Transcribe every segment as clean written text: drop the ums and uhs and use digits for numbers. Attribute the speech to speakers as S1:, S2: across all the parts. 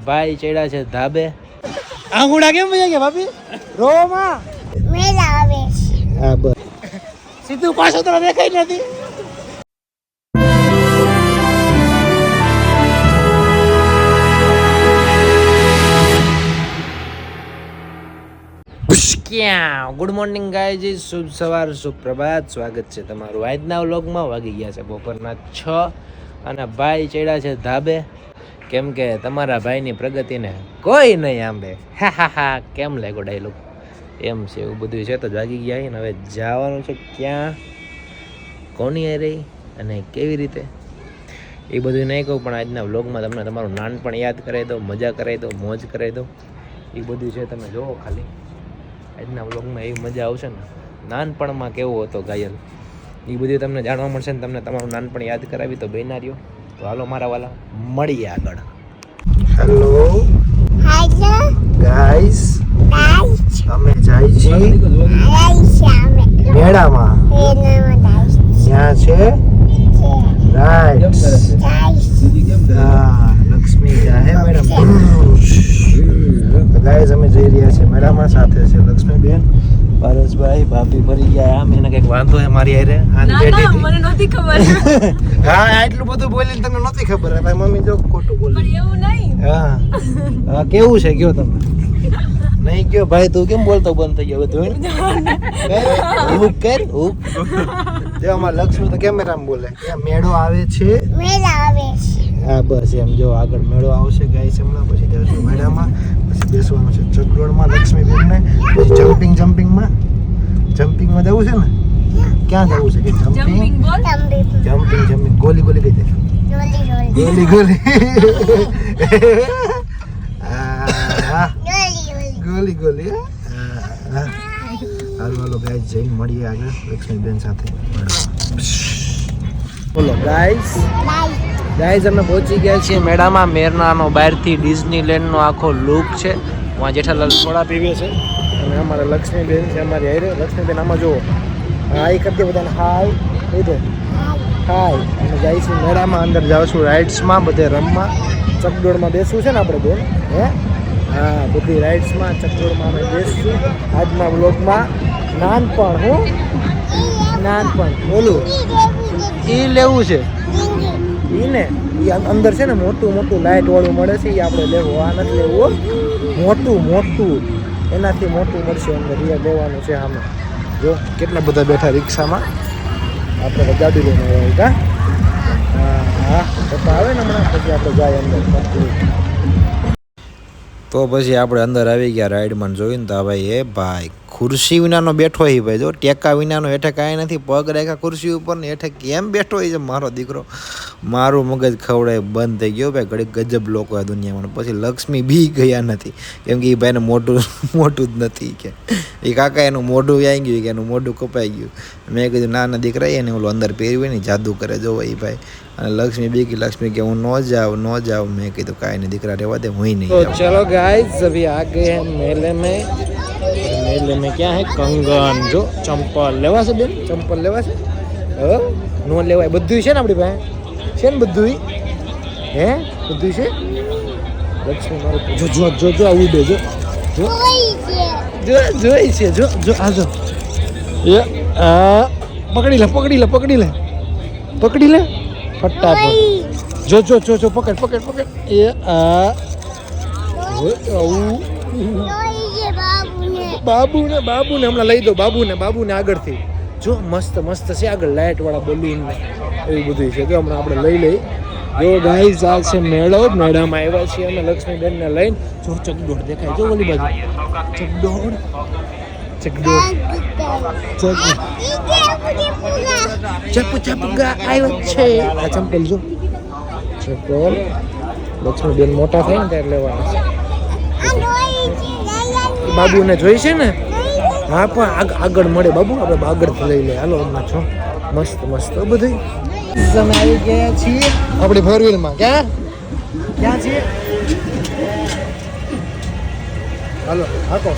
S1: ભાઈ ચડ્યા છે ધાબે. આંગુડા કેમ ભૈયા ગયા ભાભી? રોમાં
S2: મેલા આવે
S1: હા બસ સીધું પાછો તો દેખાય નથી. ગુડ મોર્નિંગ ગાઈઝ, શુભ સવાર, સુપ્રભાત. સ્વાગત છે તમારું આજના વ્લોગમાં. વાગી ગયા છે બપોરના 6 અને ભાઈ ચડ્યા છે ધાબે. કેમ કે તમારા ભાઈની પ્રગતિને કોઈ નહીં આંબે. હા હા હા, કેમ લાગ્યો ડાયલોગ? એમ છે, એવું બધું છે. તો જાગી ગયા ને હવે જવાનું છે ક્યાં, કોની એ રહી અને કેવી રીતે એ બધું નહીં કહું, પણ આજના વ્લોગમાં તમને તમારું નાનપણ યાદ કરાવી દો, મજા કરાવી દો, મોજ કરાવી દો. એ બધું છે, તમે જોવો ખાલી. આજના વ્લોગમાં એવી મજા આવશે ને, નાનપણમાં કેવો હતો ઘાયલ, એ બધું તમને જાણવા મળશે ને તમને તમારું નાનપણ યાદ કરાવી તો બેના રહ્યો. તો હાલો મારા વાલા, મળીએ આગળ. હેલો ગાઈસ, અમે જાય છીએ મેળામાં. ત્યાં છે રાઈટ્સ. લક્ષ્મી જાહે મેડમ. તો ગાઈસ અમે જઈ રહ્યા છીએ મેળામાં. સાથે છે લક્ષ્મીબેન, પારસભાઈ, ભાભી ફરી ગયા. આમ એને કઈક વાંધો હે મારી હારે. મને નહોતી ખબર. હા, આટલું બધું બોલીને તમને નહોતી ખબર. ભાઈ મમ્મી જો ખોટું બોલે. એવું નહીં. હા હા, કેવું છે કયો તમે? નહીં કયો ભાઈ, તું કેમ બોલતો બંધ થઈ ગયો બધું? હું કર હું જો અમાર લક્ષ્મી તો કેમેરામાં બોલે. મેળો આવે છે,
S2: મેલા આવે
S1: હા બસ એમ. જો આગળ મેળો આવશે ગાઈસ હમણાં, પછી જશું મેળામાં, પછી બેસવાનું છે ચકડોળમાં લક્ષ્મીબેનને, પછી જમ્પિંગમાં જવું છે ને? ક્યાં જવું છે? કે જમ્પિંગ ગોલી કઈ દે, ગોલી ગોલી. હાલો ગાઈસ, જઈને મળીએ આગળ લક્ષ્મીબેન સાથે. બોલો ગાઈસ, અમે પહોંચી ગયા છીએ મેળામાં. મેરનાનો બહારથી ડિઝનીલેન્ડનો આખો લુક છે. ત્યાં જેઠાલાલ સોડા પીવે છે અને અમારા લક્ષ્મીબેન છે અમારી હારે. લક્ષ્મીબેન આમાં જુઓ, હાઈ કરતી બધાને, હાઈ કહી દે, હાઈ. અમે જાય છીએ મેળામાં. અંદર જાઉં રાઇડ્સમાં, બધે રમવા, ચકડોળમાં બેસવું છે ને આપણે બેન? હે હા, બધી રાઇડ્સમાં, ચકડોળમાં અમે બેસશું આજના વ્લોગમાં. નાનપણ ઓલું એ લેવું છે. ઈ ને એ અંદર છે ને મોટું લાઇટ વાળું મળે છે, એ આપણે લેવું. આ નથી લેવું, મોટું એનાથી મોટું મળશે અંદર. એ લેવાનું છે. આમાં જો કેટલા બધા બેઠા રિક્ષામાં. આપણે ગાડી લઈને આવ્યા કા. હા પપ્પા આવે ને હમણાં, પછી આપણે જાય અંદર. તો પછી આપણે અંદર આવી ગયા રાઈડમાં. જોઈને તો ભાઈ, એ ભાઈ ખુરશી વિનાનો બેઠો હોય ભાઈ. જો ટેકા વિનાનો, હેઠે કાંઈ નથી, પગ રાખ્યા ખુરશી ઉપર ને હેઠે કેમ બેઠો હોય છે મારો દીકરો. મારું મગજ ખવડાય બંધ થઈ ગયો ભાઈ. ઘડીક ગજબ લોકો આ દુનિયામાં. પછી લક્ષ્મી બી ગયા નથી, કેમ કે એ ભાઈને મોટું જ નથી કે એ કાકા એનું મોઢું આવી ગયું, કે એનું મોઢું કપાઈ ગયું. મેં કીધું નાના દીકરા એને ઓલું અંદર પહેરવી ને જાદુ કરે જોવો એ ભાઈ. અને લક્ષ્મી બી કે લક્ષ્મી કે હું ન જાઉં. મેં કીધું કાંઈ નહીં દીકરા, રહેવા દે, હું નહીં જાઉં. ચલો गाइस, अभी आ गए हैं मेले में. क्या है? कंगन. जो चंपल लेवा છે બેન? ચંપલ લેવા છે? નો લેવાય. બધું છે ને આપણી પાસે? છે ને બધું? હે બધું છે? લક્ષ્મી મારું જો આવું દે. જોઈ છે. જો આ જો પકડી લે ફટાફટ. જો પકડ. એ બાબુને હમણાં લઈ દો. બાબુને આગળથી જો મસ્ત છે આગળ લાઇટ વાળા બલૂન એવું બધું છે. જો હમણાં આપણે લઈ. જો ગાઈસ, આ છે મેળો. મેળામાં આવ્યા છીએ અમે લક્ષ્મીબેનને લઈને. જો ચકડોળ દેખાય, જો ઓલી બાજુ ચકડોળ ચપગા આવ્યો છે. આ ચંપલ જો ચંપલ લક્ષ્મીબેન મોટા થાય ને ત્યારે લેવાના છે. બાબુને જોઈ છે ને? હા, પણ આગળ મળે બાબુ, આપણે આગળથી લઈ લે. હાલો હમણાં છો મસ્ત બધું. અમે આવી ગયા છીએ આપણી ફોર વ્હીલમાં. ક્યાં છીએ? હાલો હાકો.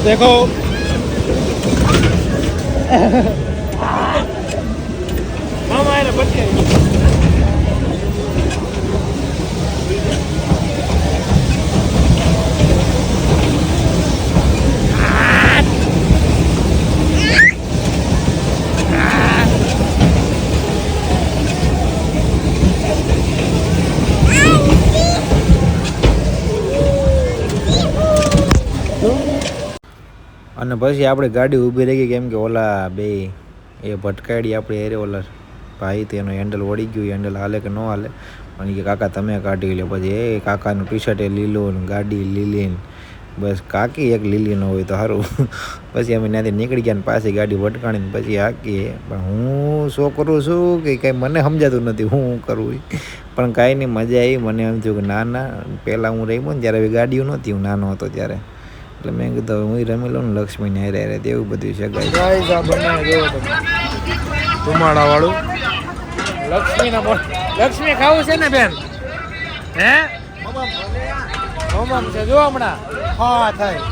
S1: देखो हम आए ना बच्चे અને પછી આપણે ગાડી ઊભી રહી ગઈ કેમ કે ઓલા બે એ ભટકાડી આપણે એરે ઓલા ભાઈ તેનો હેન્ડલ વળી ગયું હેન્ડલ હાલે કે ન હાલે અને કે કાકા તમે કાઢી લો પછી એ કાકાનું ટી શર્ટ એ લીલું ને ગાડી લીલી ને બસ કાકી એક લીલી ન હોય તો સારું પછી અમે ત્યાંથી નીકળી ગયા ને પાછી ગાડી ભટકાણીને પછી હાકીએ પણ હું શું કરું છું કે કંઈ મને સમજાતું નથી હું કરું પણ કાંઈ નહીં મજા આવી મને એમ થયું કે ના ના પહેલાં હું રહી ને ત્યારે ગાડીઓ નહોતી હું નાનો હતો ત્યારે એટલે મેં કીધું હું રમી લઉં ને લક્ષ્મીને હારે હારે તેવું બધું છે ગાઈસ આ બનાવી દેવો તમે ધુમાડા વાળું લક્ષ્મી ખાવું છે ને બેન હે મમમ છે જો હમણાં હા થાય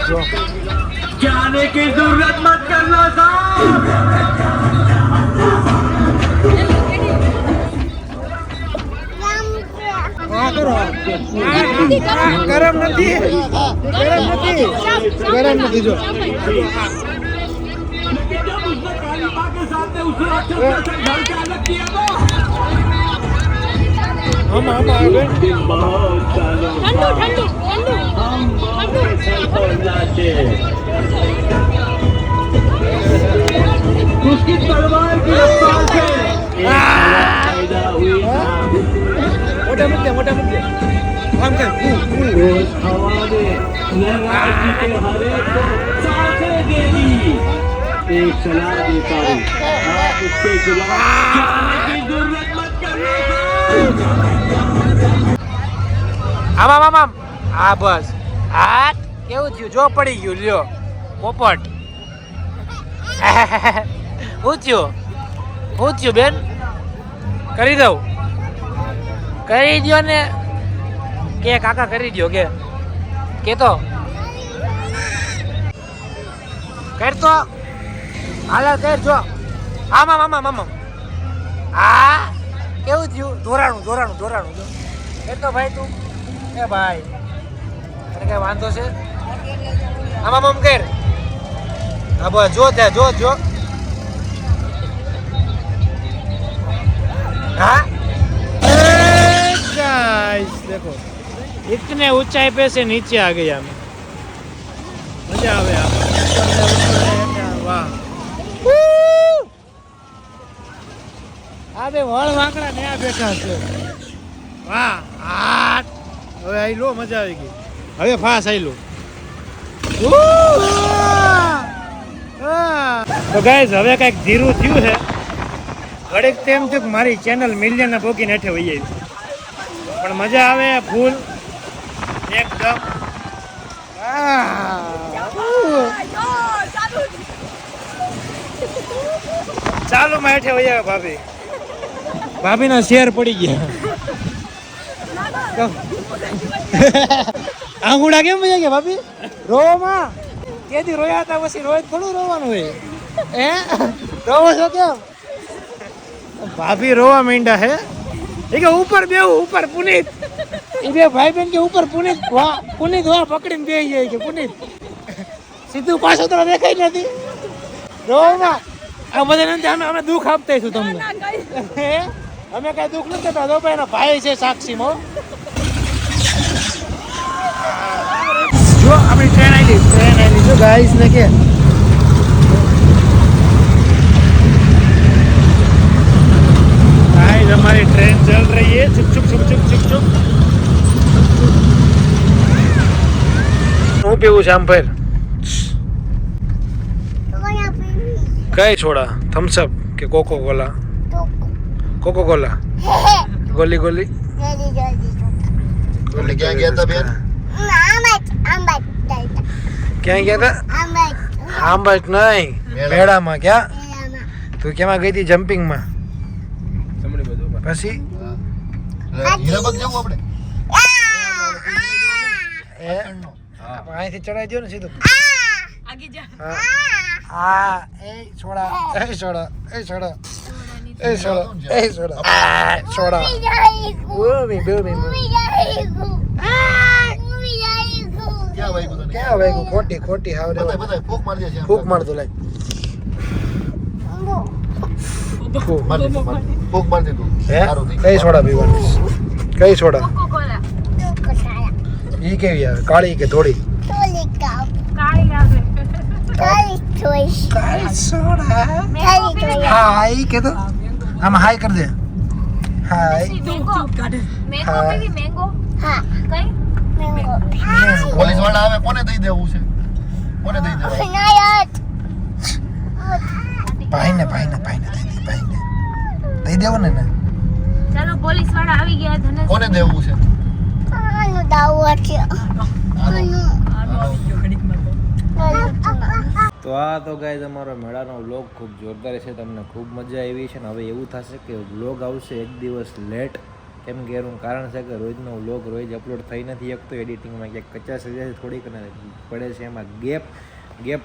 S1: જો
S3: जाने की जरूरत मत करना साहब
S1: હા કરો ગરમ નથી જો
S3: जब उसने काली माँ के सामने उसे अच्छे से घर के अलग किया था
S1: हम आगे
S3: बहुत सालों
S4: ठंडू
S3: हम नाचे उसकी तलवार की रफ्तार से पैदा हुई
S1: मोटा मुद्दे हम कर
S3: उस हवा ने लहराई के हर एक को सांसें दे दी एक सलाह देता हूँ आप उसके खिलाफ जाने की जरूरत मत करना
S1: આમ આ બસ આ કેવું થયું જો પડી ગયું લ્યો પોપટ હું થયું બેન કરી દઉં કરી દો ને કે કાકા કરી દો કે તો કર તો હાલ કર જો આમ આ કેવું થયું ધોરાણું જો કર તો ભાઈ તું એ ભાઈ તને કઈ વાંધો છે આમ કર હા બસ જો ત્યાં જો हाँ गाइस देखो इतने ऊंचाई पे से नीचे आ गए हम मजा आवे वाह अबे वळ वाकड़ा नया बैठा છે વાહ આ હવે આઈ લો મજા આવી ગઈ હવે ફાસ આઈ લો તો ગાઈસ હવે કઈક ધીરું થયું છે ઘડીક તેમ થયું કે મારી ચેનલ મિલિયન ભોગીને હેઠે વહી આવી પણ મજા આવે ફૂલ એકદમ ચાલુ માં હેઠે વહી આવે ભાભીના શેર પડી ગયા આંગુડા કેમ વહી ગયા ભાભી રોવામાં કેદી રોયા હતા પછી રોજ થોડું રોવાનું હોય હે રોવો છો કેમ भाभी रोवा मींडा है ठीक है ऊपर बेहू ऊपर पुनीत ये बे भाई बहन के ऊपर पुनीत वहाँ पकड़ीने बेही જાય કે પુनीत સીધું પાછો તો દેખાય નથી રોવા આ બધા નથી અમે દુઃખ આપતા છું તમને અમે કઈ દુઃખ નથી કરતા દો ભાઈ ભાઈ છે સાક્ષી મો જો આપણી ટ્રેન આવી જો ગાઈસ ને કે हमारी ट्रेन चल रही है चुप चुप चुप चुप चुप चुप હું પીવું છે આમ ફેર કઈ છોડા થમ્સ અપ કે કોકો કોલા ગોલી ગોલી ક્યાં ગયા હતા બેન ક્યાં ગયા હતા આંબટ નહીં મેળામાં ક્યાં તું કેમાં ગઈ હતી જમ્પિંગમાં પછી
S5: હીરાબાગ જવું આપણે
S1: અહીંથી ચડાઈ દો ને સીધું
S4: આગે જા
S1: હા એ છોડા એ છોડા એ છોડા એ છોડા એ છોડા છોડા બૂમી બૂમી ક્યાં ભાઈ ખોટી ખોટી હાવ ફૂક માર દો લાઈ હે કઈ સોડા પીવાની કઈ સોડા
S4: કોકોલા
S1: ઈ કેવી આવે કાળી કે ધોળી
S4: કાળી આવે
S1: કાળી સોડા
S4: મેંગો પીવી
S1: હાય કે તો આમ હાય કર દે હાય
S4: મેંગો મેંગો પીવી મેંગો
S2: હા
S4: કઈ
S5: પોલીસ વાળા આવે કોને દઈ દેવું છે કોને દઈ દેવું
S1: ભાઈને દઈ દેવો ને
S4: ચાલો પોલીસ વાળા આવી ગયા ધનેશ
S5: કોને દેવું છે
S1: તો આ તો ગાઈઝ અમારો મેળાનો વ્લોગ ખૂબ જોરદાર છે તમને ખૂબ મજા આવી છે ને હવે એવું થશે કે વ્લોગ આવશે એક દિવસ લેટ કેમ કે એનું કારણ છે કે રોજનો વ્લોગ રોજ અપલોડ થઈ નથી શકતો એડિટિંગમાં ક્યાંક કચાશ રહી જાય થોડીક પડે છે એમાં ગેપ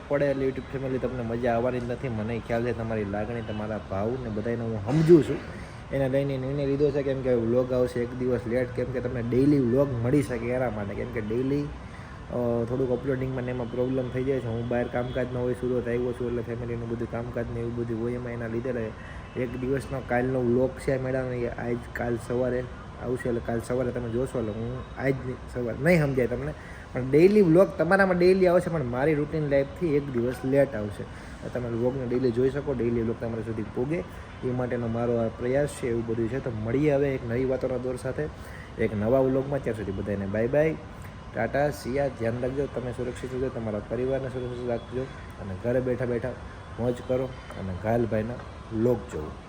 S1: પડે એટલે યુટ્યુબ ફેમિલી તમને મજા આવવાની જ નથી મને ખ્યાલ છે તમારી લાગણી તમારા ભાવ ને બધાને હું સમજું છું એને લઈને નિર્ણય લીધો છે કેમ કે વ્લોગ આવશે એક દિવસ લેટ કેમ કે તમને ડેઈલી વ્લોગ મળી શકે એના માટે કેમ કે ડેઈલી થોડુંક અપલોડિંગમાં ને એમાં પ્રોબ્લેમ થઈ જાય છે હું બહાર કામકાજમાં હોય સુરત આવ્યો છું એટલે ફેમિલીનું બધું કામકાજ ને એવું બધું હોય એમાં એના લીધે એક દિવસનો કાલનો વ્લોગ છે મેડમ આજ કાલ સવારે આવશે એટલે કાલ સવારે તમે જોશો એટલે હું આજ સવારે નહીં સમજાય તમને પણ ડેઈલી વ્લોગ તમારામાં ડેઈલી આવશે પણ મારી રૂટીન લાઈફથી એક દિવસ લેટ આવશે તમે વ્લોગને ડેઈલી જોઈ શકો ડેઈલી વ્લોગ તમારા સુધી પોગે એ માટેનો મારો આ પ્રયાસ છે એવું બધું છે તો મળીએ હવે એક નવી વાતોના દોર સાથે એક નવા વ્લોગમાં ત્યાં સુધી બધાને બાય બાય ટાટા સિયા ધ્યાન રાખજો તમે સુરક્ષિત રહેજો તમારા પરિવારને સુરક્ષિત રાખજો અને ઘરે બેઠા બેઠા મોજ કરો અને ઘાયલભાઈના વ્લોગ જોવો